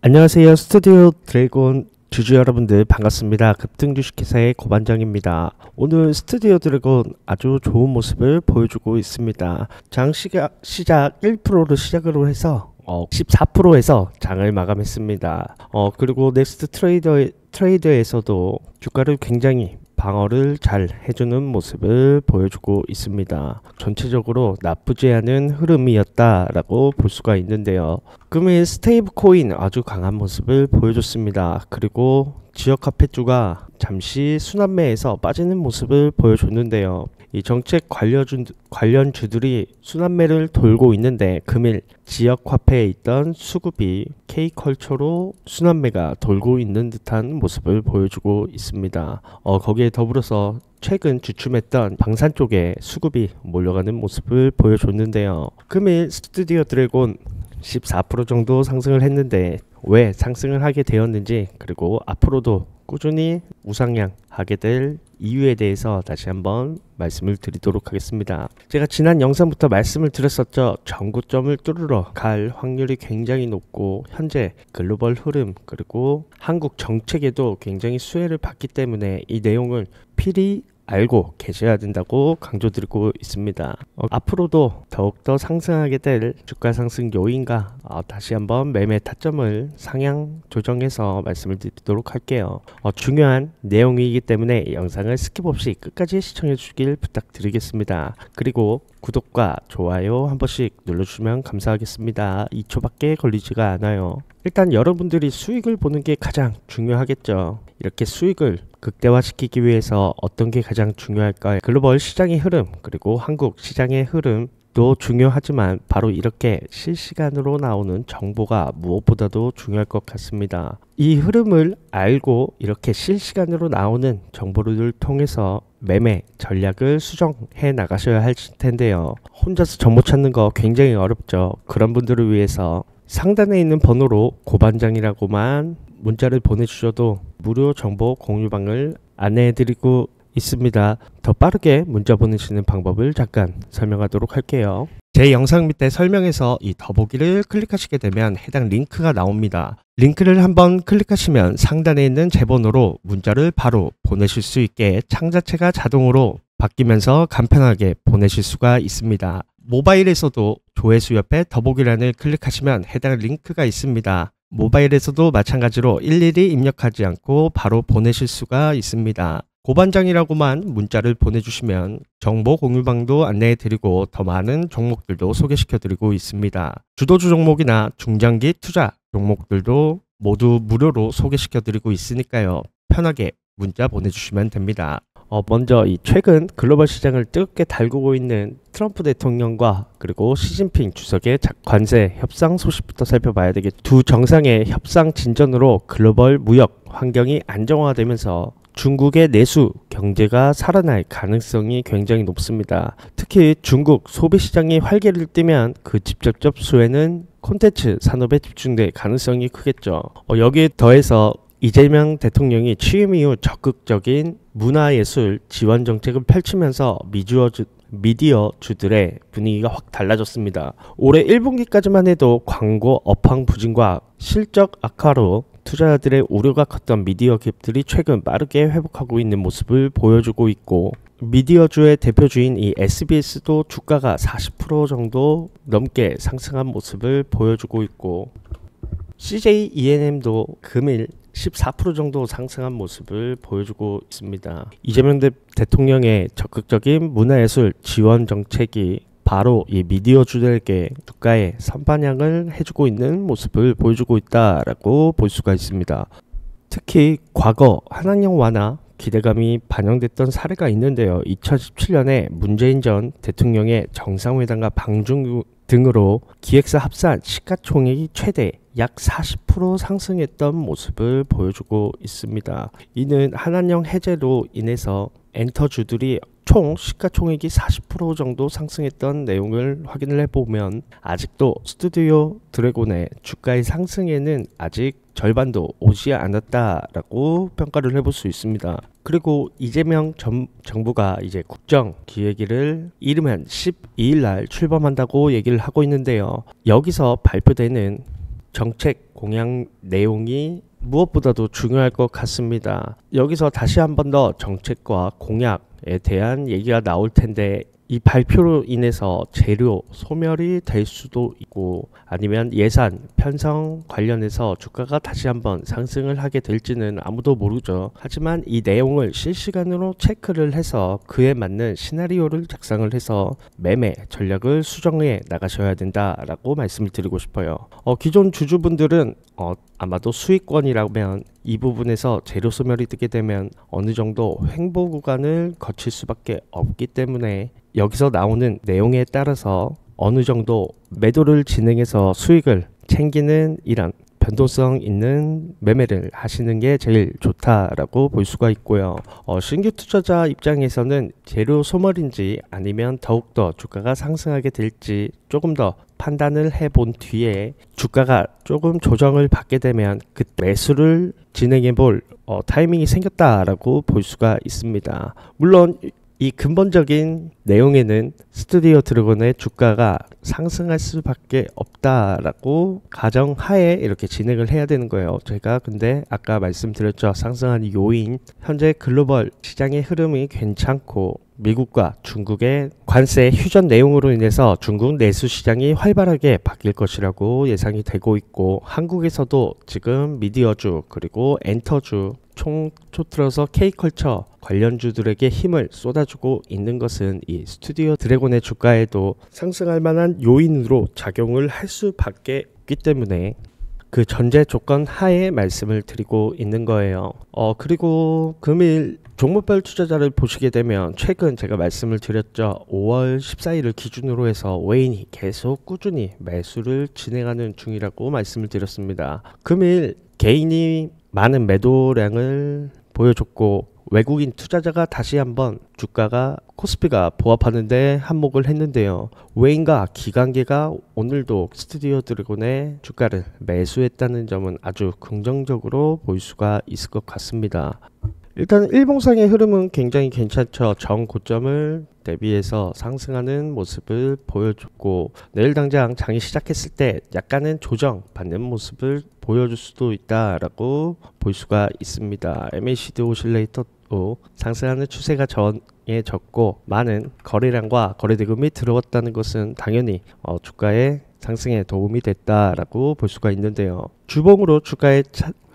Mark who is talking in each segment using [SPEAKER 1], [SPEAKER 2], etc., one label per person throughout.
[SPEAKER 1] 안녕하세요. 스튜디오 드래곤 주주 여러분들 반갑습니다. 급등 주식회사의 고반장입니다. 오늘 스튜디오 드래곤 아주 좋은 모습을 보여주고 있습니다. 장 시작 1%로 시작으로 해서 14%에서 장을 마감했습니다. 그리고 넥스트 트레이더에서도 주가를 굉장히 방어를 잘 해주는 모습을 보여주고 있습니다. 전체적으로 나쁘지 않은 흐름이었다라고 볼 수가 있는데요. 금일 스테이블 코인 아주 강한 모습을 보여줬습니다. 그리고 지역 화폐주가 잠시 순환매에서 빠지는 모습을 보여줬는데요. 이 정책 관련주들이 순환매를 돌고 있는데 금일 지역 화폐에 있던 수급이 K컬처로 순환매가 돌고 있는 듯한 모습을 보여주고 있습니다. 거기에 더불어서 최근 주춤했던 방산 쪽에 수급이 몰려가는 모습을 보여줬는데요. 금일 스튜디오 드래곤 14% 정도 상승을 했는데 왜 상승을 하게 되었는지, 그리고 앞으로도 꾸준히 우상향 하게 될 이유에 대해서 다시 한번 말씀을 드리도록 하겠습니다. 제가 지난 영상부터 말씀을 드렸었죠. 전고점을 뚫으러 갈 확률이 굉장히 높고 현재 글로벌 흐름 그리고 한국 정책에도 굉장히 수혜를 받기 때문에 이 내용을 필히 알고 계셔야 된다고 강조드리고 있습니다. 앞으로도 더욱더 상승하게 될 주가 상승 요인과 다시 한번 매매 타점을 상향 조정해서 말씀을 드리도록 할게요. 중요한 내용이기 때문에 영상을 스킵 없이 끝까지 시청해 주시길 부탁드리겠습니다. 그리고 구독과 좋아요 한 번씩 눌러주시면 감사하겠습니다. 2초밖에 걸리지가 않아요. 일단 여러분들이 수익을 보는 게 가장 중요하겠죠. 이렇게 수익을 극대화시키기 위해서 어떤 게 가장 중요할까요? 글로벌 시장의 흐름 그리고 한국 시장의 흐름도 중요하지만 바로 이렇게 실시간으로 나오는 정보가 무엇보다도 중요할 것 같습니다. 이 흐름을 알고 이렇게 실시간으로 나오는 정보를 통해서 매매 전략을 수정해 나가셔야 할 텐데요. 혼자서 정보 찾는 거 굉장히 어렵죠. 그런 분들을 위해서 상단에 있는 번호로 고반장이라고만 문자를 보내주셔도 무료 정보 공유방을 안내해드리고 있습니다. 더 빠르게 문자 보내시는 방법을 잠깐 설명하도록 할게요. 제 영상 밑에 설명에서 이 더보기를 클릭하시게 되면 해당 링크가 나옵니다. 링크를 한번 클릭하시면 상단에 있는 제 번호로 문자를 바로 보내실 수 있게 창 자체가 자동으로 바뀌면서 간편하게 보내실 수가 있습니다. 모바일에서도 조회수 옆에 더보기란을 클릭하시면 해당 링크가 있습니다. 모바일에서도 마찬가지로 일일이 입력하지 않고 바로 보내실 수가 있습니다. 고반장이라고만 문자를 보내주시면 정보 공유방도 안내해드리고 더 많은 종목들도 소개시켜드리고 있습니다. 주도주 종목이나 중장기 투자 종목들도 모두 무료로 소개시켜드리고 있으니까요. 편하게 문자 보내주시면 됩니다. 먼저 이 최근 글로벌 시장을 뜨겁게 달구고 있는 트럼프 대통령과 그리고 시진핑 주석의 관세 협상 소식부터 살펴봐야 되겠죠. 두 정상의 협상 진전으로 글로벌 무역 환경이 안정화되면서 중국의 내수 경제가 살아날 가능성이 굉장히 높습니다. 특히 중국 소비시장이 활개를 띠면 그 직접적 수혜는 콘텐츠 산업에 집중될 가능성이 크겠죠. 여기에 더해서 이재명 대통령이 취임 이후 적극적인 문화예술 지원 정책을 펼치면서 미디어주들의 분위기가 확 달라졌습니다. 올해 1분기까지만 해도 광고 업황 부진과 실적 악화로 투자자들의 우려가 컸던 미디어 기업들이 최근 빠르게 회복하고 있는 모습을 보여주고 있고, 미디어주의 대표주인 이 SBS도 주가가 40% 정도 넘게 상승한 모습을 보여주고 있고, CJ ENM도 금일 14% 정도 상승한 모습을 보여주고 있습니다. 이재명 대통령의 적극적인 문화예술 지원 정책이 바로 이 미디어주들에게 주가에 선반영을 해주고 있는 모습을 보여주고 있다라고 볼 수가 있습니다. 특히 과거 한학령 완화 기대감이 반영됐던 사례가 있는데요. 2017년에 문재인 전 대통령의 정상회담과 방중 등으로 기획사 합산 시가총액이 최대 약 40% 상승했던 모습을 보여주고 있습니다. 이는 한한령 해제로 인해서 엔터주들이 총 시가총액이 40% 정도 상승했던 내용을 확인을 해보면 아직도 스튜디오 드래곤의 주가의 상승에는 아직 절반도 오지 않았다라고 평가를 해볼 수 있습니다. 그리고 이재명 정부가 이제 국정기획위를 이르면 12일 날 출범한다고 얘기를 하고 있는데요. 여기서 발표되는 정책 공약 내용이 무엇보다도 중요할 것 같습니다. 여기서 다시 한 번 더 정책과 공약에 대한 얘기가 나올 텐데, 이 발표로 인해서 재료 소멸이 될 수도 있고 아니면 예산 편성 관련해서 주가가 다시 한번 상승을 하게 될지는 아무도 모르죠. 하지만 이 내용을 실시간으로 체크를 해서 그에 맞는 시나리오를 작성을 해서 매매 전략을 수정해 나가셔야 된다라고 말씀을 드리고 싶어요. 기존 주주분들은 아마도 수익권이라면 이 부분에서 재료 소멸이 되게 되면 어느 정도 횡보 구간을 거칠 수밖에 없기 때문에 여기서 나오는 내용에 따라서 어느 정도 매도를 진행해서 수익을 챙기는 이런 변동성 있는 매매를 하시는 게 제일 좋다라고 볼 수가 있고요. 신규 투자자 입장에서는 재료 소멸인지 아니면 더욱더 주가가 상승하게 될지 조금 더 판단을 해본 뒤에 주가가 조금 조정을 받게 되면 그때 매수를 진행해 볼 타이밍이 생겼다라고 볼 수가 있습니다. 물론 이 근본적인 내용에는 스튜디오 드래곤의 주가가 상승할 수밖에 없다라고 가정하에 이렇게 진행을 해야 되는 거예요. 제가 근데 아까 말씀드렸죠. 상승한 요인, 현재 글로벌 시장의 흐름이 괜찮고 미국과 중국의 관세 휴전 내용으로 인해서 중국 내수 시장이 활발하게 바뀔 것이라고 예상이 되고 있고, 한국에서도 지금 미디어주 그리고 엔터주 총틀어서 K컬처 관련주들에게 힘을 쏟아주고 있는 것은 이 스튜디오 드래곤의 주가에도 상승할 만한 요인으로 작용을 할 수밖에 없기 때문에 그 전제 조건 하에 말씀을 드리고 있는 거예요. 그리고 금일 종목별 투자자를 보시게 되면 최근 제가 말씀을 드렸죠. 5월 14일을 기준으로 해서 외인이 계속 꾸준히 매수를 진행하는 중이라고 말씀을 드렸습니다. 금일 개인이 많은 매도량을 보여줬고 외국인 투자자가 다시 한번 주가가 코스피가 보합하는데 한몫을 했는데요. 외인과 기관계가 오늘도 스튜디오 드래곤의 주가를 매수했다는 점은 아주 긍정적으로 볼 수가 있을 것 같습니다. 일단 일봉상의 흐름은 굉장히 괜찮죠. 정고점을 대비해서 상승하는 모습을 보여줬고 내일 당장 장이 시작했을 때 약간은 조정받는 모습을 보여줄 수도 있다라고 볼 수가 있습니다. MACD 오실레이터도 상승하는 추세가 정해졌고 많은 거래량과 거래대금이 들어왔다는 것은 당연히 주가의 상승에 도움이 됐다라고 볼 수가 있는데요. 주봉으로 주가의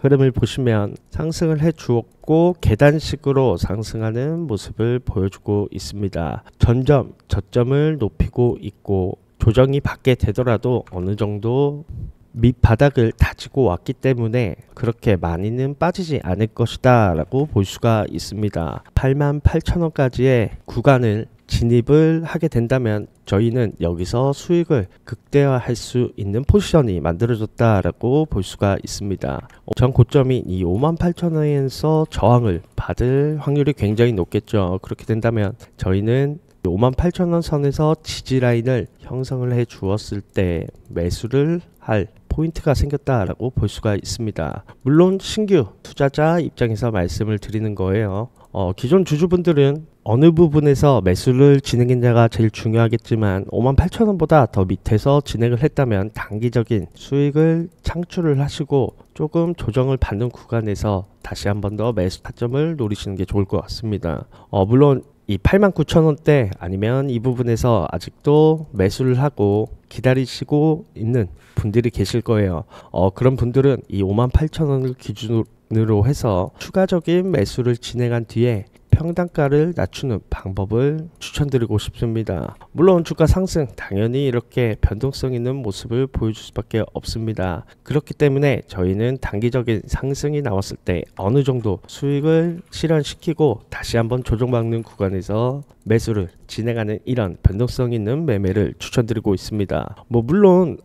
[SPEAKER 1] 흐름을 보시면 상승을 해 주었고 계단식으로 상승하는 모습을 보여주고 있습니다. 전점, 저점을 높이고 있고 조정이 받게 되더라도 어느 정도 밑바닥을 다지고 왔기 때문에 그렇게 많이는 빠지지 않을 것이다 라고 볼 수가 있습니다. 88,000원까지의 구간을 진입을 하게 된다면 저희는 여기서 수익을 극대화할 수 있는 포지션이 만들어졌다라고 볼 수가 있습니다. 전 고점이 이 58,000원에서 저항을 받을 확률이 굉장히 높겠죠. 그렇게 된다면 저희는 58,000원 선에서 지지라인을 형성을 해 주었을 때 매수를 할 포인트가 생겼다라고 볼 수가 있습니다. 물론 신규 투자자 입장에서 말씀을 드리는 거예요. 기존 주주분들은 어느 부분에서 매수를 진행했냐가 제일 중요하겠지만 58,000원보다 더 밑에서 진행을 했다면 단기적인 수익을 창출을 하시고 조금 조정을 받는 구간에서 다시 한 번 더 매수 타점을 노리시는 게 좋을 것 같습니다. 물론 이 89,000원대 아니면 이 부분에서 아직도 매수를 하고 기다리시고 있는 분들이 계실 거예요. 그런 분들은 이 58,000원을 기준으로 해서 추가적인 매수를 진행한 뒤에 평단가를 낮추는 방법을 추천드리고 싶습니다. 물론 주가 상승 당연히 이렇게 변동성 있는 모습을 보여줄 수밖에 없습니다. 그렇기 때문에 저희는 단기적인 상승이 나왔을 때 어느 정도 수익을 실현시키고 다시 한번 조정받는 구간에서 매수를 진행하는 이런 변동성 있는 매매를 추천드리고 있습니다. 물론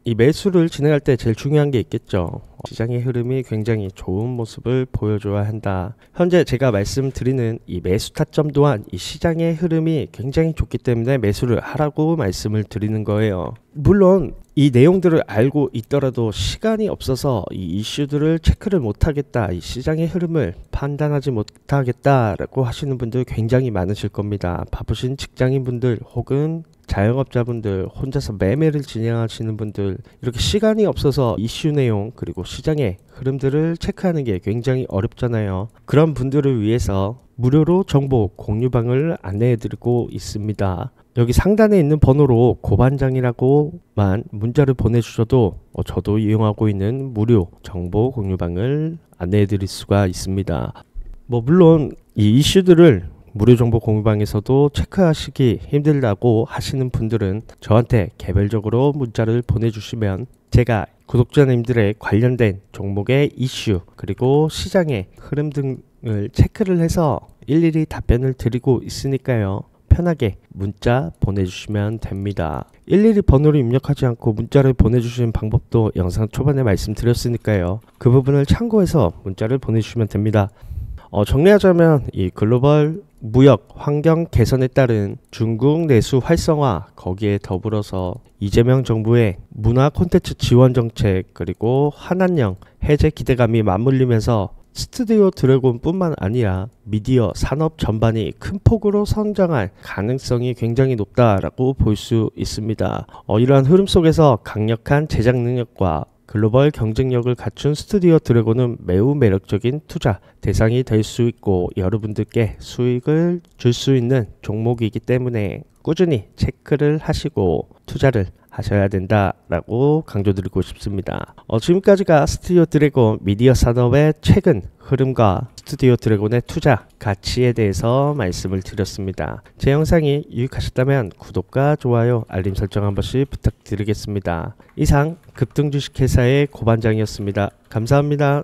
[SPEAKER 1] 이 매수를 진행할 때 제일 중요한 게 있겠죠. 시장의 흐름이 굉장히 좋은 모습을 보여줘야 한다. 현재 제가 말씀드리는 이 매수 타점 또한 이 시장의 흐름이 굉장히 좋기 때문에 매수를 하라고 말씀을 드리는 거예요. 물론 이 내용들을 알고 있더라도 시간이 없어서 이 이슈들을 체크를 못하겠다, 이 시장의 흐름을 판단하지 못하겠다라고 하시는 분들 굉장히 많으실 겁니다. 바쁘신 직장인분들 혹은 자영업자분들, 혼자서 매매를 진행하시는 분들, 이렇게 시간이 없어서 이슈 내용 그리고 시장의 흐름들을 체크하는 게 굉장히 어렵잖아요. 그런 분들을 위해서 무료로 정보 공유방을 안내해드리고 있습니다. 여기 상단에 있는 번호로 고반장이라고만 문자를 보내주셔도 저도 이용하고 있는 무료 정보 공유방을 안내해드릴 수가 있습니다. 물론 이 이슈들을 무료 정보 공유방에서도 체크하시기 힘들다고 하시는 분들은 저한테 개별적으로 문자를 보내주시면 제가 구독자님들의 관련된 종목의 이슈 그리고 시장의 흐름 등을 체크를 해서 일일이 답변을 드리고 있으니까요. 편하게 문자 보내주시면 됩니다. 일일이 번호를 입력하지 않고 문자를 보내주시는 방법도 영상 초반에 말씀드렸으니까요. 그 부분을 참고해서 문자를 보내주시면 됩니다. 정리하자면 이 글로벌 무역 환경 개선에 따른 중국 내수 활성화, 거기에 더불어서 이재명 정부의 문화 콘텐츠 지원 정책 그리고 한한령 해제 기대감이 맞물리면서 스튜디오 드래곤 뿐만 아니라 미디어 산업 전반이 큰 폭으로 성장할 가능성이 굉장히 높다라고 볼 수 있습니다. 이러한 흐름 속에서 강력한 제작 능력과 글로벌 경쟁력을 갖춘 스튜디오 드래곤은 매우 매력적인 투자 대상이 될 수 있고 여러분들께 수익을 줄 수 있는 종목이기 때문에 꾸준히 체크를 하시고 투자를 하셔야 된다라고 강조드리고 싶습니다. 지금까지가 스튜디오 드래곤 미디어 산업의 최근 흐름과 스튜디오 드래곤의 투자 가치에 대해서 말씀을 드렸습니다. 제 영상이 유익하셨다면 구독과 좋아요, 알림 설정 한 번씩 부탁드리겠습니다. 이상 급등주식회사의 고반장이었습니다. 감사합니다.